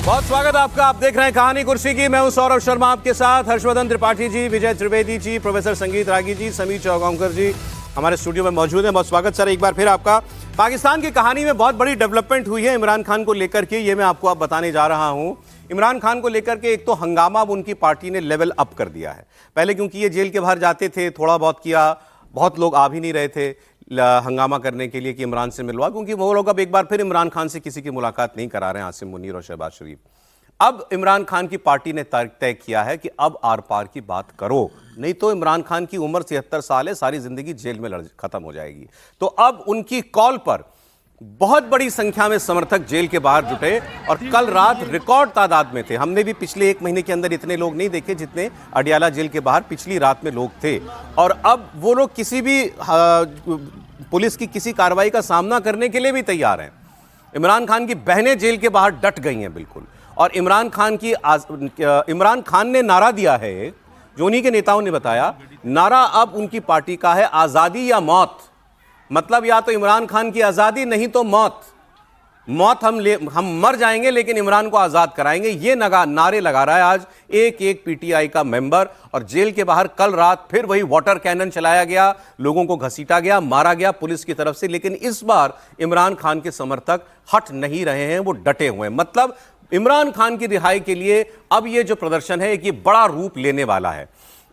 बहुत स्वागत आपका। आप देख रहे हैं कहानी कुर्सी की। मैं हूं सौरभ शर्मा, आपके साथ हर्षवर्धन त्रिपाठी जी, विजय त्रिवेदी जी, प्रोफेसर संगीत रागी जी, समीर चौगांवकर जी हमारे स्टूडियो में मौजूद हैं। बहुत स्वागत सर एक बार फिर आपका। पाकिस्तान की कहानी में बहुत बड़ी डेवलपमेंट हुई है इमरान खान को लेकर के, ये मैं आपको अब बताने जा रहा हूं। इमरान खान को लेकर के एक तो हंगामा अब उनकी पार्टी ने लेवल अप कर दिया है। पहले क्योंकि ये जेल के बाहर जाते थे, थोड़ा बहुत किया, बहुत लोग आ भी नहीं रहे थे हंगामा करने के लिए कि इमरान से मिलवा, क्योंकि वो लोग अब एक बार फिर इमरान खान से किसी की मुलाकात नहीं करा रहे हैं, आसिम मुनीर और शहबाज शरीफ। अब इमरान खान की पार्टी ने तय किया है कि अब आर पार की बात करो, नहीं तो इमरान खान की उम्र 73 साल है, सारी जिंदगी जेल में खत्म हो जाएगी। तो अब उनकी कॉल पर बहुत बड़ी संख्या में समर्थक जेल के बाहर जुटे और कल रात रिकॉर्ड तादाद में थे। हमने भी पिछले एक महीने के अंदर इतने लोग नहीं देखे जितने अडियाला जेल के बाहर पिछली रात में लोग थे। और अब वो लोग किसी भी पुलिस की किसी कार्रवाई का सामना करने के लिए भी तैयार हैं। इमरान खान की बहनें जेल के बाहर डट गई हैं बिल्कुल। और इमरान खान ने नारा दिया है, जो उन्हीं के नेताओं ने बताया, नारा अब उनकी पार्टी का है, आजादी या मौत। मतलब या तो इमरान खान की आजादी, नहीं तो मौत। हम मर जाएंगे लेकिन इमरान को आजाद कराएंगे, ये नारे लगा रहा है आज एक एक पीटीआई का मेंबर। और जेल के बाहर कल रात फिर वही वाटर कैनन चलाया गया, लोगों को घसीटा गया, मारा गया पुलिस की तरफ से। लेकिन इस बार इमरान खान के समर्थक हट नहीं रहे हैं, वो डटे हुए हैं। मतलब इमरान खान की रिहाई के लिए अब ये जो प्रदर्शन है ये बड़ा रूप लेने वाला है।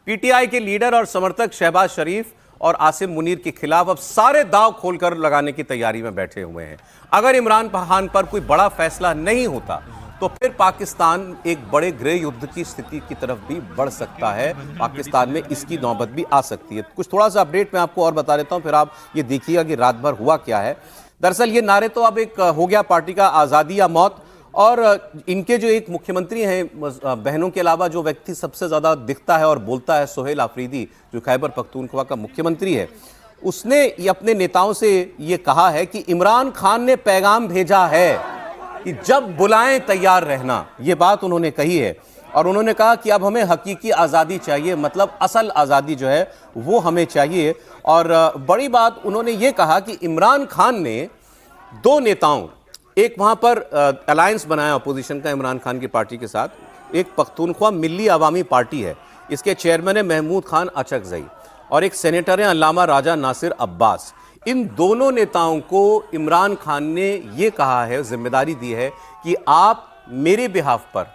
पीटीआई के लीडर और समर्थक शहबाज शरीफ और आसिम मुनीर के खिलाफ अब सारे दांव खोलकर लगाने की तैयारी में बैठे हुए हैं। अगर इमरान खान पर कोई बड़ा फैसला नहीं होता तो फिर पाकिस्तान एक बड़े गृह युद्ध की स्थिति की तरफ भी बढ़ सकता है। पाकिस्तान में इसकी नौबत भी आ सकती है। कुछ थोड़ा सा अपडेट मैं आपको और बता देता हूं, फिर आप ये देखिएगा कि रात भर हुआ क्या है। दरअसल ये नारे तो अब एक हो गया पार्टी का, आज़ादी या मौत। और इनके जो एक मुख्यमंत्री हैं, बहनों के अलावा जो व्यक्ति सबसे ज़्यादा दिखता है और बोलता है, सोहेल आफरीदी, जो खैबर पख्तूनख्वा का मुख्यमंत्री है, उसने ये अपने नेताओं से ये कहा है कि इमरान खान ने पैगाम भेजा है कि जब बुलाएं तैयार रहना। ये बात उन्होंने कही है। और उन्होंने कहा कि अब हमें हकीकी आज़ादी चाहिए, मतलब असल आज़ादी जो है वो हमें चाहिए। और बड़ी बात उन्होंने ये कहा कि इमरान खान ने दो नेताओं, एक वहां पर अलायंस बनाया अपोजिशन का इमरान खान की पार्टी के साथ। एक पख्तूनख्वा मिल्ली अवामी पार्टी है, इसके चेयरमैन है महमूद खान अचकजई, और एक सेनेटर है अल्लामा राजा नासिर अब्बास। इन दोनों नेताओं को इमरान खान ने यह कहा है, जिम्मेदारी दी है कि आप मेरे बिहाफ पर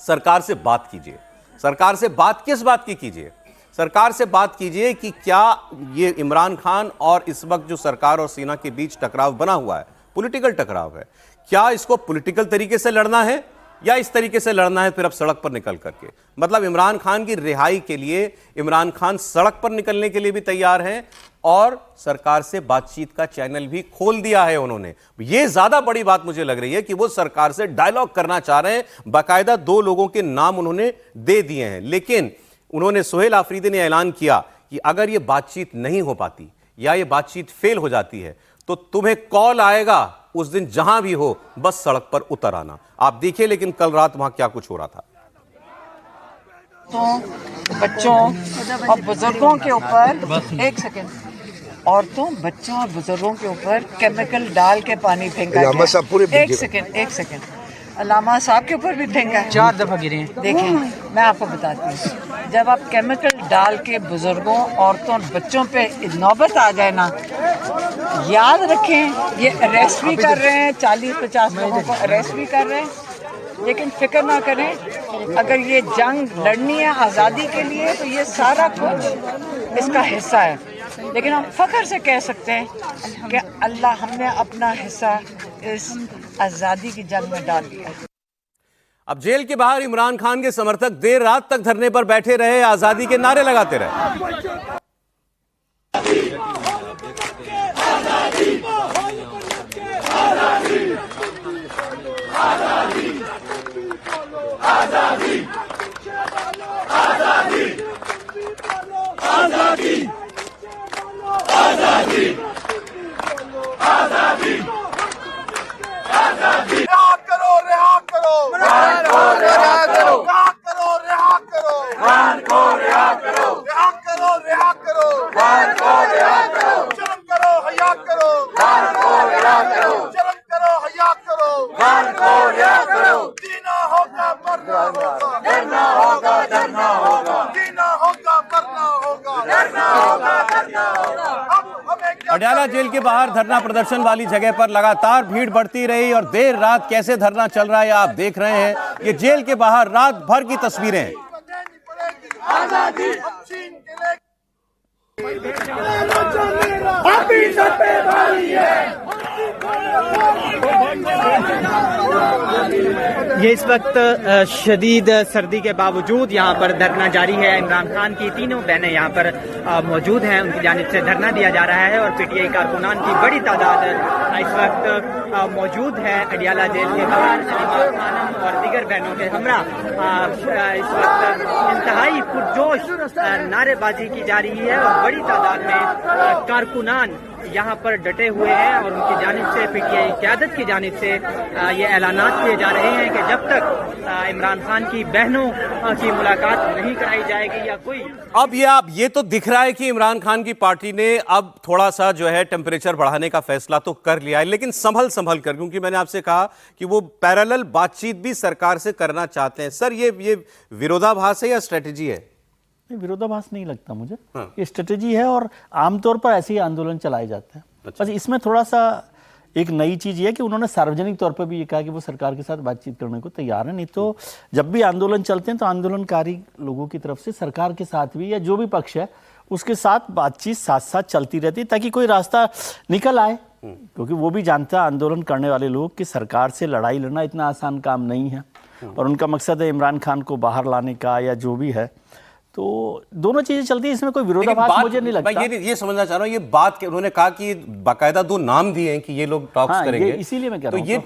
सरकार से बात कीजिए। सरकार से बात किस बात की कीजिए? सरकार से बात कीजिए कि क्या ये इमरान खान और इस वक्त जो सरकार और सेना के बीच टकराव बना हुआ है, पॉलिटिकल टकराव है, क्या इसको पॉलिटिकल तरीके से लड़ना है या इस तरीके से लड़ना है फिर अब सड़क पर निकल करके। मतलब इमरान खान की रिहाई के लिए इमरान खान सड़क पर निकलने के लिए भी तैयार हैं और सरकार से बातचीत का चैनल भी खोल दिया है उन्होंने। यह ज्यादा बड़ी बात मुझे लग रही है कि वो सरकार से डायलॉग करना चाह रहे हैं। बाकायदा दो लोगों के नाम उन्होंने दे दिए हैं। लेकिन उन्होंने, सोहेल आफरीदी ने ऐलान किया कि अगर यह बातचीत नहीं हो पाती या यह बातचीत फेल हो जाती है तो तुम्हें कॉल आएगा, उस दिन जहां भी हो बस सड़क पर उतर आना। आप देखिए लेकिन कल रात वहां क्या कुछ हो रहा था। तो बच्चों और बुजुर्गों के ऊपर, एक सेकेंड, औरतों, बच्चों और बुजुर्गों के ऊपर केमिकल डाल के पानी फेंका गया। एक सेकेंड, अल्लामा साहब के ऊपर भी फेंका है, 4 दफा गिरे हैं। देखिए मैं आपको बताती हूँ, जब आप केमिकल डाल के बुजुर्गों, औरतों और बच्चों पे नौबत आ जाए ना, याद रखें ये अरेस्ट भी कर रहे हैं, 40-50 लोगों को अरेस्ट भी कर रहे हैं। लेकिन फिक्र ना करें, अगर ये जंग लड़नी है आज़ादी के लिए तो ये सारा कुछ इसका हिस्सा है। लेकिन हम फख्र से कह सकते हैं कि अल्लाह, हमने अपना हिस्सा इस आज़ादी की जंग में डाल दिया। अब जेल के बाहर इमरान खान के समर्थक देर रात तक धरने पर बैठे रहे, आज़ादी के नारे लगाते रहे। अडयाला जेल के बाहर धरना प्रदर्शन वाली जगह पर लगातार भीड़ बढ़ती रही और देर रात कैसे धरना चल रहा है आप देख रहे हैं। ये जेल के बाहर रात भर की तस्वीरें हैं। ये इस वक्त शदीद सर्दी के बावजूद यहाँ पर धरना जारी है। इमरान खान की तीनों बहनें यहाँ पर मौजूद हैं, उनकी जानिब से धरना दिया जा रहा है और पीटीआई कारकुनान की बड़ी तादाद इस वक्त मौजूद है अडयाला जेल के बाहर। इमरान खान और दीगर बहनों के हमरा इस वक्त इंतहाई पुरजोश नारेबाजी की जा रही है और बड़ी तादाद में कारकुनान यहाँ पर डटे हुए हैं और उनकी जानिब से पीटीआई क़यादत की जानिब से ये ऐलानात किए जा रहे हैं कि जब तक इमरान खान की बहनों की मुलाकात नहीं कराई जाएगी या कोई। अब ये तो दिख रहा है कि इमरान खान की पार्टी ने अब थोड़ा सा जो है टेम्परेचर बढ़ाने का फैसला तो कर लिया है, लेकिन संभल कर, क्योंकि मैंने आपसे कहा कि वो पैरेलल बातचीत भी सरकार से करना चाहते हैं। सर ये विरोधाभास है या स्ट्रेटेजी है? विरोधाभास नहीं लगता मुझे। ये स्ट्रेटेजी है और आमतौर पर ऐसे ही आंदोलन चलाए जाते हैं। अच्छा। बस इसमें थोड़ा सा एक नई चीज ये कि उन्होंने सार्वजनिक तौर पर भी ये कहा कि वो सरकार के साथ बातचीत करने को तैयार है। नहीं तो जब भी आंदोलन चलते हैं तो आंदोलनकारी लोगों की तरफ से सरकार के साथ भी या जो भी पक्ष है उसके साथ बातचीत साथ साथ चलती रहती है ताकि कोई रास्ता निकल आए, क्योंकि वो भी जानता है आंदोलन करने वाले लोग कि सरकार से लड़ाई लड़ना इतना आसान काम नहीं है और उनका मकसद है इमरान खान को बाहर लाने का या जो भी है। तो दोनों चीजें चलती है, इसमें कोई विरोधाभास मुझे नहीं लगता। मैं ये समझना चाह रहा हूँ, ये बात उन्होंने कहा कि बाकायदा 2 नाम दिए हैं कि ये लोग टॉक्स करेंगे, इसीलिए मैं कह रहा हूं। तो ये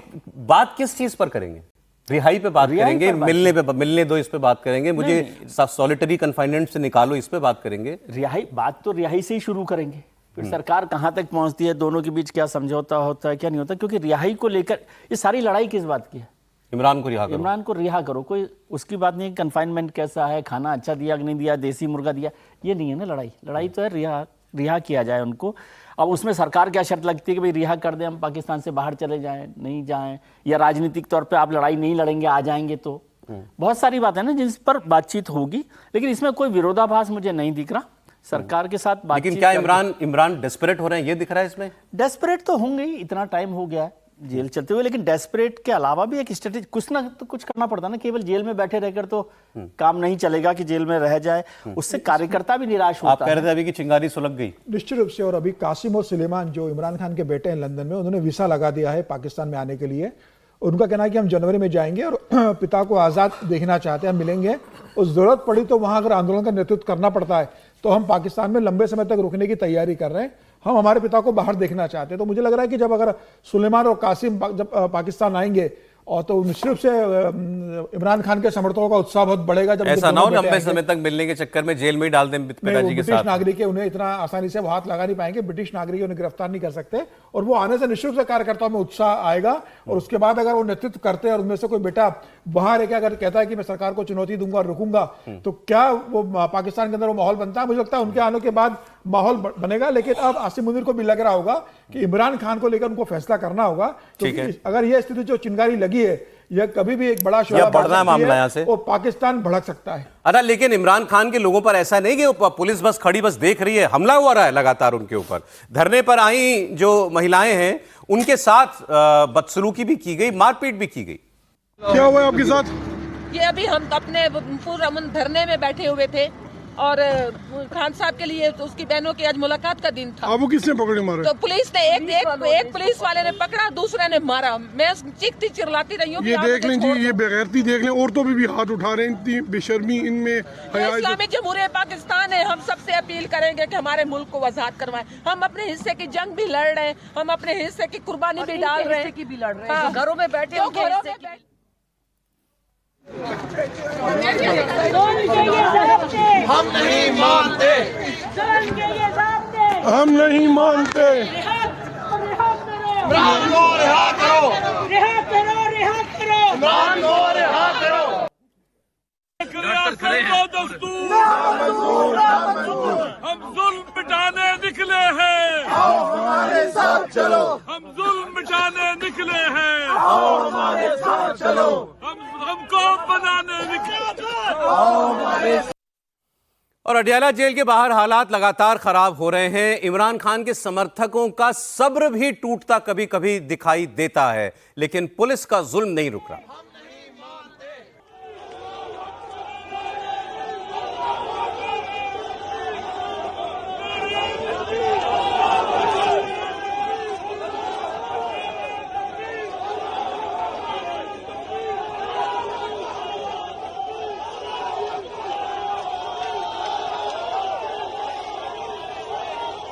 बात किस चीज पर करेंगे? रिहाई पे बात करेंगे, मिलने दो इस पे बात करेंगे, मुझे सॉलिटरी कन्फाइनमेंट से निकालो इस पे बात करेंगे। रिहाई से ही शुरू करेंगे, फिर सरकार कहां तक पहुंचती है, दोनों के बीच क्या समझौता होता है क्या नहीं होता, क्योंकि रिहाई को लेकर ये सारी लड़ाई किस बात की है? इमरान को रिहा करो। कोई उसकी बात नहीं है कंफाइनमेंट कैसा है, खाना अच्छा दिया कि नहीं दिया, देसी मुर्गा दिया, ये नहीं है ना लड़ाई तो है रिहा किया जाए उनको। अब उसमें सरकार क्या शर्त लगती है कि भाई रिहा कर दें, हम पाकिस्तान से बाहर चले जाएं, नहीं जाएं, या राजनीतिक तौर पे आप लड़ाई नहीं लड़ेंगे आ जाएंगे, तो बहुत सारी बात है ना जिस पर बातचीत होगी, लेकिन इसमें कोई विरोधाभास मुझे नहीं दिख रहा सरकार के साथ बातचीत। लेकिन क्या इमरान डेस्परेट हो रहे हैं, ये दिख रहा है इसमें? डेस्परेट तो होंगे ही, इतना टाइम हो गया है जेल चलते हुए, लेकिन डेस्परेट के अलावा भी एक स्ट्रेटेजी कुछ ना तो कुछ करना पड़ता ना। केवल जेल में बैठे रहकर तो काम नहीं चलेगा कि जेल में रह जाए, उससे कार्यकर्ता भी निराश होता है। आप कह रहे थे अभी कि चिंगारी सुलग गई। निश्चित रूप से। और अभी कासिम और सुलेमान जो इमरान खान के बेटे हैं लंदन में, उन्होंने वीसा लगा दिया है पाकिस्तान में आने के लिए। उनका कहना है कि हम जनवरी में जाएंगे और पिता को आज़ाद देखना चाहते हैं, हम मिलेंगे। और जरूरत पड़ी तो वहां अगर आंदोलन का नेतृत्व करना पड़ता है तो हम पाकिस्तान में लंबे समय तक रुकने की तैयारी कर रहे हैं, हम हमारे पिता को बाहर देखना चाहते हैं। तो मुझे लग रहा है कि जब अगर सुलेमान और कासिम जब पाकिस्तान आएंगे और तो निश्चित रूप से इमरान खान के समर्थकों का उत्साह बहुत बढ़ेगा। जब ऐसा ना हो लंबे समय तक मिलने के चक्कर में जेल में ही डाल दें पिताजी के साथ। ब्रिटिश नागरिक है, उन्हें इतना आसानी से वो हाथ लगा नहीं पाएंगे, ब्रिटिश नागरिक उन्हें गिरफ्तार नहीं कर सकते। और वो आने से निश्चित रूप से कार्यकर्ताओं में उत्साह आएगा। और उसके बाद अगर वो नेतृत्व करते हैं और उनमें से कोई बेटा बाहर है, अगर कहता है कि मैं सरकार को चुनौती दूंगा और रुकूंगा, तो क्या वो पाकिस्तान के अंदर वो माहौल बनता है? मुझे लगता है उनके आने के बाद माहौल बनेगा। लेकिन अब आसिम मुनीर को भी लग रहा होगा कि इमरान खान को लेकर उनको फैसला करना होगा, क्योंकि अगर यह स्थिति जो चिंगारी लगी है, यह कभी भी एक बड़ा बढ़ना मामला यहाँ से और पाकिस्तान भड़क सकता है। अरे लेकिन इमरान खान के लोगों पर ऐसा नहीं कि पुलिस बस खड़ी बस देख रही है, हमला हो रहा है लगातार उनके ऊपर। धरने पर आई जो महिलाएं हैं उनके साथ बदसलूकी भी की गई, मारपीट भी की गई। क्या हुआ आपके साथ? ये अभी हम अपने पूरा धरने में बैठे हुए थे और खान साहब के लिए तो उसकी बहनों की आज मुलाकात का दिन था। आपको किसने पकड़े मारे? तो पुलिस ने एक पुलिस वाले ने पकड़ा, दूसरे ने मारा। मैं चीखती चिल्लाती रही हूँ। ये देख लें जी, ये बेगैरती देख लें, औरतों पे भी हाथ उठा रहे हैं, इतनी बेशर्मी इनमें। इस्लामी जमहूरियत पाकिस्तान है, हम सबसे अपील करेंगे कि हमारे मुल्क को आजाद करवाएं। हम अपने हिस्से की जंग भी लड़ रहे हैं, हम अपने हिस्से की कुर्बानी भी डाल रहे हैं, घरों में बैठे हम नहीं मानते, हम नहीं मानते। इमरान को रिहा करो, रिहा करो, रिहा करो, इमरान को रिहा करो। हम जुल्म मिटाने निकले हैं, आओ हमारे साथ चलो। हम जुल्म मिटाने निकले हैं, आओ हमारे साथ चलो। हम कौम बनाने निकले। आओ हमारे और अडयाला जेल के बाहर हालात लगातार खराब हो रहे हैं। इमरान खान के समर्थकों का सब्र भी टूटता कभी कभी दिखाई देता है, लेकिन पुलिस का जुल्म नहीं रुक रहा।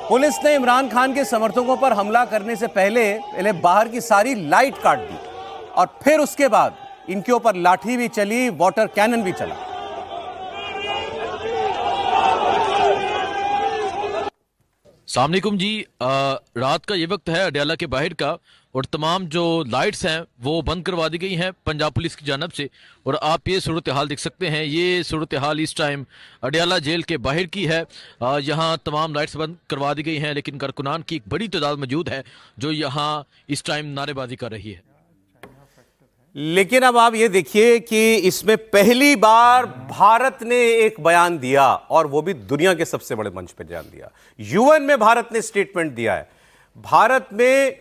पुलिस ने इमरान खान के समर्थकों पर हमला करने से पहले बाहर की सारी लाइट काट दी और फिर उसके बाद इनके ऊपर लाठी भी चली, वाटर कैनन भी चला। अस्सलामुअलैकुम जी, रात का ये वक्त है अडयाला के बाहर का और तमाम जो लाइट्स हैं वो बंद करवा दी गई हैं पंजाब पुलिस की जानब से। और आप ये सूरत हाल देख सकते हैं, ये सूरत हाल इस टाइम अडयाला जेल के बाहर की है। यहाँ तमाम लाइट्स बंद करवा दी गई हैं, लेकिन कारकुनान की एक बड़ी तादाद मौजूद है जो यहाँ इस टाइम नारेबाजी कर रही है। लेकिन अब आप ये देखिए कि इसमें पहली बार भारत ने एक बयान दिया, और वो भी दुनिया के सबसे बड़े मंच पर बयान दिया। यूएन में भारत ने स्टेटमेंट दिया है। भारत में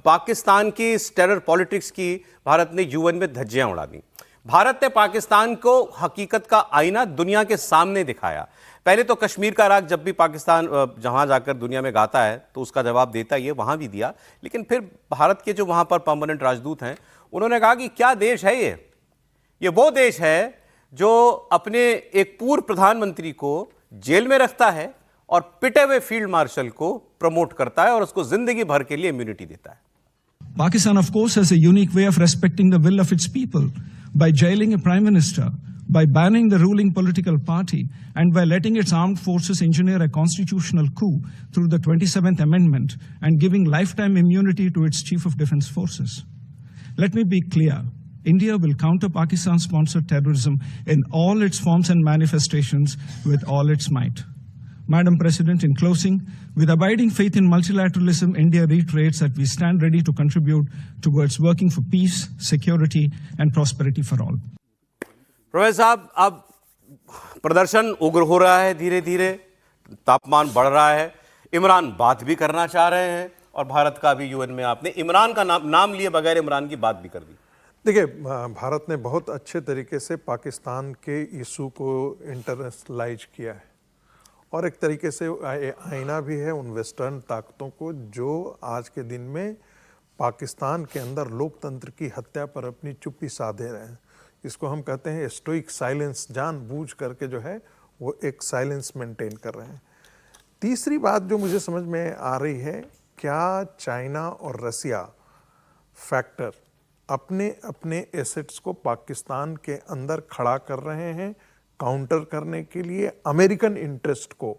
पाकिस्तान की इस टेरर पॉलिटिक्स की भारत ने यूएन में धज्जियां उड़ा दी। भारत ने पाकिस्तान को हकीकत का आईना दुनिया के सामने दिखाया। पहले तो कश्मीर का राग जब भी पाकिस्तान जहां जाकर दुनिया में गाता है तो उसका जवाब देता ही है, वहां भी दिया। लेकिन फिर भारत के जो वहां पर परमानेंट राजदूत हैं उन्होंने कहा कि क्या देश है ये वो देश है जो अपने एक पूर्व प्रधानमंत्री को जेल में रखता है और पिटे हुए फील्ड मार्शल को प्रमोट करता है और उसको जिंदगी भर के लिए इम्यूनिटी देता है। Pakistan, of course, has a unique way of respecting the will of its people by jailing a prime minister, by banning the ruling political party, and by letting its armed forces engineer a constitutional coup through the 27th Amendment and giving lifetime immunity to its chief of defense forces. Let me be clear. India will counter Pakistan-sponsored terrorism in all its forms and manifestations with all its might. Madam President, in closing, with abiding faith in multilateralism, India reiterates that we stand ready to contribute towards working for peace, security, and prosperity for all. Professor साहब, अब प्रदर्शन उग्र हो रहा है, धीरे धीरे तापमान बढ़ रहा है। इमरान बात भी करना चाह रहे हैं और भारत का भी यूएन में आपने इमरान का नाम लिए बगैर इमरान की बात भी कर दी। देखिए, भारत ने बहुत अच्छे तरीके से पाकिस्तान के इशू को इंटरनेशनलाइज किया है और एक तरीके से आईना भी है उन वेस्टर्न ताकतों को जो आज के दिन में पाकिस्तान के अंदर लोकतंत्र की हत्या पर अपनी चुप्पी साधे रहे हैं। इसको हम कहते हैं स्टोइक साइलेंस, जानबूझ करके जो है वो एक साइलेंस मेंटेन कर रहे हैं। तीसरी बात जो मुझे समझ में आ रही है, क्या चाइना और रसिया फैक्टर अपने अपने एसेट्स को पाकिस्तान के अंदर खड़ा कर रहे हैं काउंटर करने के लिए अमेरिकन इंटरेस्ट को,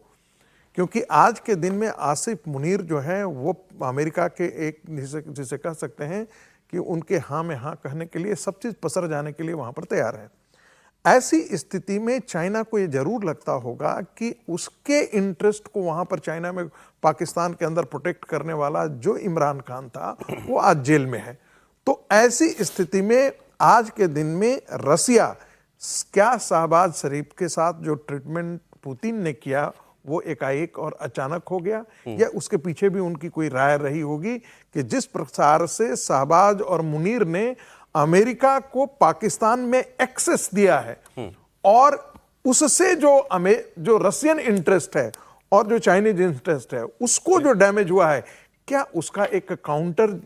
क्योंकि आज के दिन में आसिफ मुनीर जो है वो अमेरिका के एक जिसे कह सकते हैं कि उनके हाँ में हाँ कहने के लिए सब चीज़ पसर जाने के लिए वहाँ पर तैयार है। ऐसी स्थिति में चाइना को ये जरूर लगता होगा कि उसके इंटरेस्ट को वहाँ पर चाइना में पाकिस्तान के अंदर प्रोटेक्ट करने वाला जो इमरान खान था वो आज जेल में है। तो ऐसी स्थिति में आज के दिन में रसिया क्या शहबाज शरीफ के साथ जो ट्रीटमेंट पुतिन ने किया वो एकाएक और अचानक हो गया, या उसके पीछे भी उनकी कोई राय रही होगी कि जिस प्रकार से शहबाज और मुनीर ने अमेरिका को पाकिस्तान में एक्सेस दिया है और उससे जो रशियन इंटरेस्ट है और जो चाइनीज इंटरेस्ट है उसको जो डैमेज हुआ है, क्या उसका एक काउंटर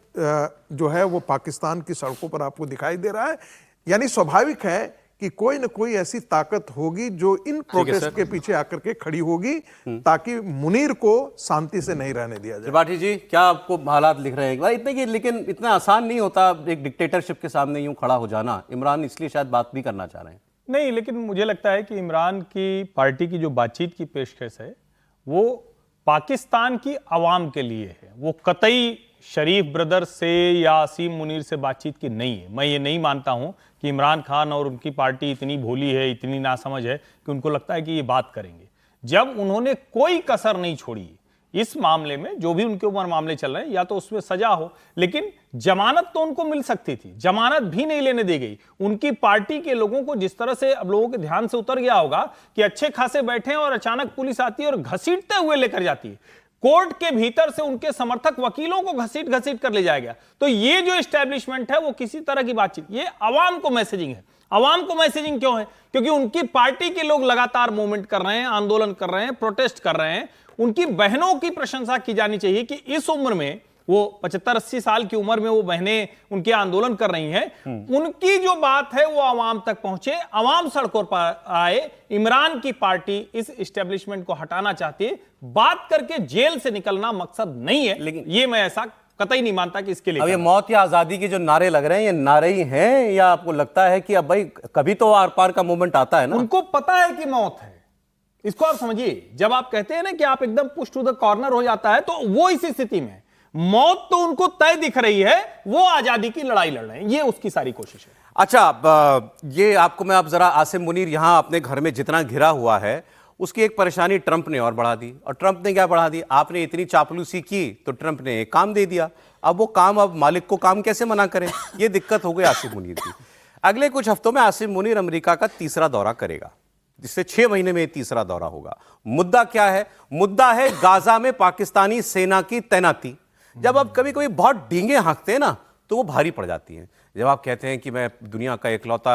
जो है वो पाकिस्तान की सड़कों पर आपको दिखाई दे रहा है? यानी स्वाभाविक है कि कोई न कोई ऐसी ताकत होगी जो इन प्रोटेस्ट के पीछे आकर के खड़ी होगी ताकि मुनीर को शांति से नहीं रहने दिया जाए। त्रिपाठी जी, क्या आपको हालात लिख रहे हैं इतने कि, लेकिन इतना आसान नहीं होता एक डिक्टेटरशिप के सामने यूं खड़ा हो जाना। इमरान इसलिए शायद बात भी करना चाह रहे हैं। नहीं, लेकिन मुझे लगता है कि इमरान की पार्टी की जो बातचीत की पेशकश है वो पाकिस्तान की आवाम के लिए है। वो कतई शरीफ ब्रदर से या असीम मुनीर से बातचीत की नहीं है। मैं ये नहीं मानता हूं कि इमरान खान और उनकी पार्टी इतनी भोली है, इतनी नासमझ है कि उनको लगता है कि ये बात करेंगे। जब उन्होंने कोई कसर नहीं छोड़ी इस मामले में जो भी उनके ऊपर मामले चल रहे हैं, या तो उसमें सजा हो, लेकिन जमानत तो उनको मिल सकती थी, जमानत भी नहीं लेने दी गई। उनकी पार्टी के लोगों को जिस तरह से अब लोगों के ध्यान से उतर गया होगा कि अच्छे खासे बैठे हैं और अचानक पुलिस आती है और घसीटते हुए लेकर जाती है, कोर्ट के भीतर से उनके समर्थक वकीलों को घसीट घसीट कर ले जाया गया। तो ये जो एस्टेब्लिशमेंट है वो किसी तरह की बातचीत, ये आवाम को मैसेजिंग है। आवाम को मैसेजिंग क्यों है? क्योंकि उनकी पार्टी के लोग लगातार मूवमेंट कर रहे हैं, आंदोलन कर रहे हैं, प्रोटेस्ट कर रहे हैं। उनकी बहनों की प्रशंसा की जानी चाहिए कि इस उम्र में, वो 75-80 साल की उम्र में वो बहनें उनके आंदोलन कर रही हैं, उनकी जो बात है वो आवाम तक पहुंचे, आवाम सड़कों पर आए। इमरान की पार्टी इस एस्टेब्लिशमेंट को हटाना चाहती है, बात करके जेल से निकलना मकसद नहीं है। लेकिन ये मैं ऐसा कतई नहीं मानता कि इसके लिए अब ये मौत या आजादी के जो नारे लग रहे हैं, ये नारे ही हैं या आपको लगता है कि अब भाई कभी तो आर पार का मूवमेंट आता है ना? उनको पता है कि मौत है, इसको आप समझिए। जब आप कहते हैं ना कि आप एकदम पुश टू द कॉर्नर हो जाता है, तो वो इस स्थिति में मौत तो उनको तय दिख रही है, वो आजादी की लड़ाई लड़ रहे हैं, ये उसकी सारी कोशिश है। अच्छा, ये आपको मैं अब जरा आसिम मुनीर यहां अपने घर में जितना घिरा हुआ है, उसकी एक परेशानी ट्रंप ने और बढ़ा दी। और ट्रंप ने क्या बढ़ा दी? आपने इतनी चापलूसी की तो ट्रंप ने एक काम दे दिया। अब वो काम, अब मालिक को काम कैसे मना करें, ये दिक्कत हो गई आसिम मुनीर की। अगले कुछ हफ्तों में आसिम मुनीर अमेरिका का तीसरा दौरा करेगा, जिससे 6 महीने में तीसरा दौरा होगा। मुद्दा क्या है? मुद्दा है गाजा में पाकिस्तानी सेना की तैनाती। जब आप कभी कभी बहुत डींगे हाँकते हैं ना, तो वो भारी पड़ जाती हैं। जब आप कहते हैं कि मैं दुनिया का इकलौता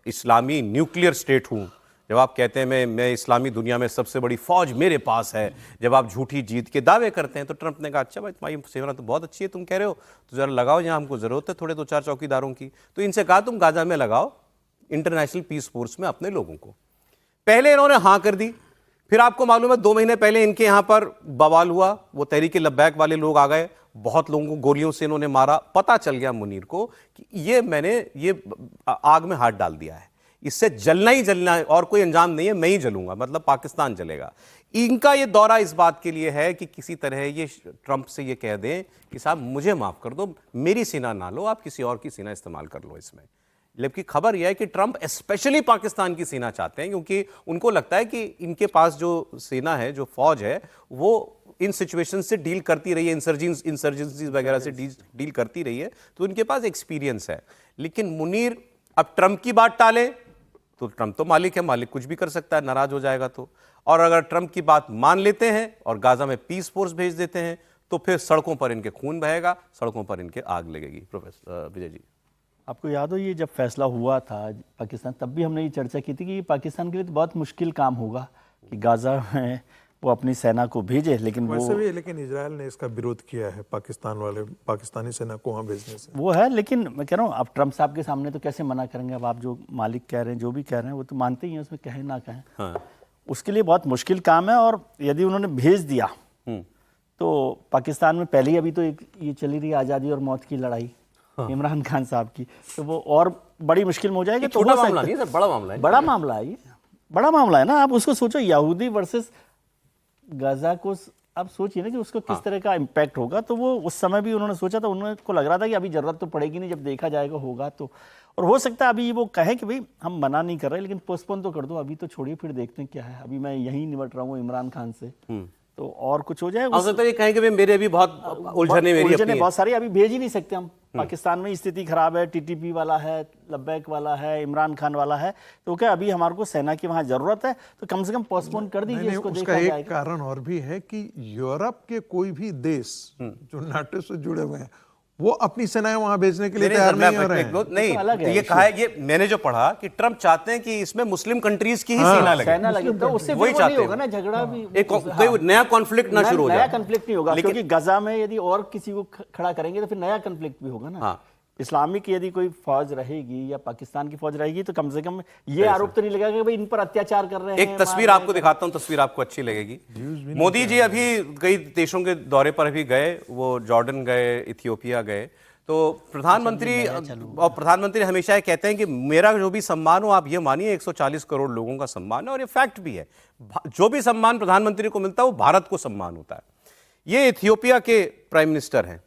इस्लामी न्यूक्लियर स्टेट हूं, जब आप कहते हैं मैं इस्लामी दुनिया में सबसे बड़ी फौज मेरे पास है, जब आप झूठी जीत के दावे करते हैं, तो ट्रंप ने कहा अच्छा भाई तुम्हारी सेना तो बहुत अच्छी है, तुम कह रहे हो तो जरा लगाओ जहां हमको जरूरत है थोड़े 2-4 चौकीदारों की। तो इनसे कहा तुम गाजा में लगाओ इंटरनेशनल पीस फोर्स में अपने लोगों को। पहले इन्होंने हां कर दी, फिर आपको मालूम है 2 महीने पहले इनके यहां पर बवाल हुआ, वो तहरीक लब्बैक वाले लोग आ गए, बहुत लोगों को गोलियों से इन्होंने मारा। पता चल गया मुनीर को कि ये मैंने ये आग में हाथ डाल दिया है, इससे जलना ही जलना है और कोई अंजाम नहीं है, मैं ही जलूंगा, मतलब पाकिस्तान जलेगा। इनका ये दौरा इस बात के लिए है कि किसी तरह ये ट्रंप से ये कह दें कि साहब मुझे माफ कर दो, मेरी सेना ना लो, आप किसी और की सेना इस्तेमाल कर लो इसमें। जबकि खबर यह है कि ट्रंप स्पेशली पाकिस्तान की सेना चाहते हैं, क्योंकि उनको लगता है कि इनके पास जो सेना है, जो फौज है, वो इन सिचुएशन से डील करती रही है, इंसर्जेंसी वगैरह से डील करती रही है, तो उनके पास एक्सपीरियंस है। लेकिन मुनीर अब ट्रंप की बात टाले तो ट्रंप तो मालिक है, मालिक कुछ भी कर सकता है, नाराज हो जाएगा तो। और अगर ट्रंप की बात मान लेते हैं और गाजा में पीस फोर्स भेज देते हैं, तो फिर सड़कों पर इनके खून बहेगा, सड़कों पर इनके आग लगेगी। प्रोफेसर विजय जी, आपको याद हो ये जब फैसला हुआ था पाकिस्तान, तब भी हमने ये चर्चा की थी कि पाकिस्तान के लिए तो बहुत मुश्किल काम होगा कि गाजा में वो अपनी सेना को भेजे, लेकिन वैसे भी लेकिन इजराइल ने इसका विरोध किया है, पाकिस्तानी सेना को वहाँ भेजने से। वो है, लेकिन मैं कह रहा हूँ अब ट्रंप साहब के सामने तो कैसे मना करेंगे? अब आप जो मालिक कह रहे हैं, जो भी कह रहे हैं, वो तो मानते ही हैं, उसमें कहें ना कहें। हाँ। उसके लिए बहुत मुश्किल काम है, और यदि उन्होंने भेज दिया तो पाकिस्तान में पहले ही अभी तो ये चली रही आज़ादी और मौत की लड़ाई इमरान खान साहब की, तो वो और बड़ी मुश्किल में हो जाएगी। तो छोटा मामला नहीं सर, बड़ा मामला है। बड़ा मामला है ये, बड़ा मामला है ना। आप उसको सोचो, यहूदी वर्सेस गाजा को आप सोचिए ना कि उसको किस तरह का इम्पैक्ट होगा। तो वो उस समय भी उन्होंने सोचा था, उनको लग रहा था कि अभी जरूरत तो पड़ेगी नहीं, जब देखा जाएगा होगा तो। और हो सकता है अभी वो कहें कि भाई हम मना नहीं कर रहे, लेकिन पोस्टपोन तो कर दो, अभी तो छोड़िए, फिर देखते हैं क्या है, अभी मैं यहीं निपट रहा हूँ इमरान खान से, तो और कुछ हो जाए। तो ये कहें कि भाई मेरे भी बहुत उलझने बहुत सारी, अभी भेज ही नहीं सकते हम। पाकिस्तान में स्थिति खराब है, टीटीपी वाला है, लब्बैक वाला है, इमरान खान वाला है, तो क्या अभी हमारे को सेना की वहां जरूरत है, तो कम से कम पोस्टपोन कर दीजिए इसको। उसका एक कारण और भी है कि यूरोप के कोई भी देश जो नाटो से जुड़े हुए हैं, वो अपनी सेनाएं वहां भेजने के लिए तैयार नहीं हो रहे हैं। नहीं, ये कहा है, ये मैंने जो पढ़ा कि ट्रंप चाहते हैं कि इसमें मुस्लिम कंट्रीज की ही सेना लगे, तो उससे वही चाहते होगा ना, झगड़ा भी, कोई नया कॉन्फ्लिक्ट ना शुरू हो जाए। नया कॉन्फ्लिक्ट नहीं होगा, क्योंकि गाजा में यदि और किसी को खड़ा करेंगे तो फिर नया कॉन्फ्लिक्ट भी होगा ना। इस्लामिक यदि कोई फौज रहेगी या पाकिस्तान की फौज रहेगी, तो कम से कम ये आरोप तो नहीं लगेगा कि भाई इन पर अत्याचार कर रहे हैं। एक तस्वीर आपको दिखाता हूं, तस्वीर आपको अच्छी लगेगी। मोदी जी अभी कई देशों के दौरे पर अभी गए, वो जॉर्डन गए, इथियोपिया गए। तो प्रधानमंत्री हमेशा ये कहते हैं कि मेरा जो भी सम्मान हो, आप ये मानिए 140 करोड़ लोगों का सम्मान है, और ये फैक्ट भी है। जो भी सम्मान प्रधानमंत्री को मिलता है वो भारत को सम्मान होता है। ये इथियोपिया के प्राइम मिनिस्टर हैं,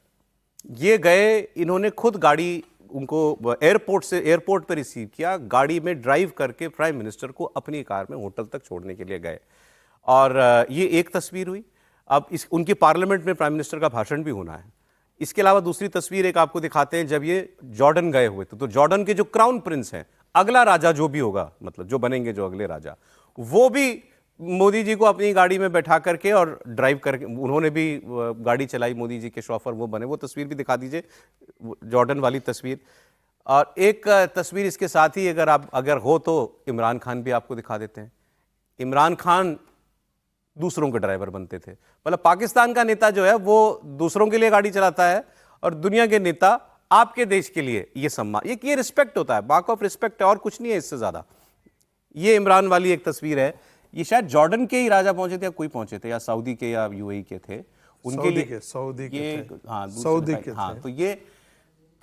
ये गए, इन्होंने खुद गाड़ी उनको एयरपोर्ट पर रिसीव किया, गाड़ी में ड्राइव करके प्राइम मिनिस्टर को अपनी कार में होटल तक छोड़ने के लिए गए। और ये एक तस्वीर हुई। अब इस उनकी पार्लियामेंट में प्राइम मिनिस्टर का भाषण भी होना है। इसके अलावा दूसरी तस्वीर एक आपको दिखाते हैं, जब ये जॉर्डन गए हुए थे तो जॉर्डन के जो क्राउन प्रिंस हैं, अगला राजा जो भी होगा, मतलब जो बनेंगे जो अगले राजा, वो भी मोदी जी को अपनी गाड़ी में बैठा करके और ड्राइव करके, उन्होंने भी गाड़ी चलाई, मोदी जी के शॉफर वो बने। वो तस्वीर भी दिखा दीजिए, जॉर्डन वाली तस्वीर। और एक तस्वीर इसके साथ ही अगर हो तो इमरान खान भी आपको दिखा देते हैं। इमरान खान दूसरों के ड्राइवर बनते थे, मतलब पाकिस्तान का नेता जो है वो दूसरों के लिए गाड़ी चलाता है और दुनिया के नेता आपके देश के लिए ये सम्मान, ये रिस्पेक्ट होता है, मार्क ऑफ रिस्पेक्ट है और कुछ नहीं है इससे ज्यादा। ये इमरान वाली एक तस्वीर है, ये शायद जॉर्डन के ही राजा पहुंचे थे या कोई पहुंचे थे, या सऊदी के या यूएई के थे, उनके लिए सऊदी के ये थे। हाँ सऊदी के हाँ, थे।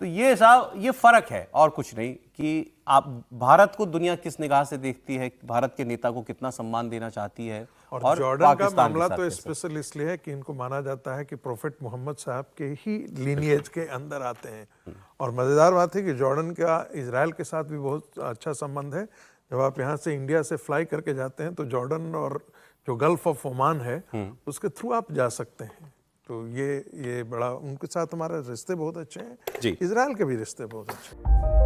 तो ये साहब ये फर्क है और कुछ नहीं, कि आप भारत को दुनिया किस निगाह से देखती है, भारत के नेता को कितना सम्मान देना चाहती है। और जॉर्डन का मामला तो स्पेशल इसलिए है कि इनको माना जाता है कि प्रोफेट मोहम्मद साहब के ही लीनिएज के अंदर आते हैं। और मज़ेदार बात है कि जॉर्डन का इजराइल के साथ भी बहुत अच्छा संबंध है। जब आप यहाँ से इंडिया से फ्लाई करके जाते हैं तो जॉर्डन और जो गल्फ ऑफ ओमान है उसके थ्रू आप जा सकते हैं। तो ये बड़ा, उनके साथ हमारे रिश्ते बहुत अच्छे हैं, इजराइल के भी रिश्ते बहुत अच्छे हैं।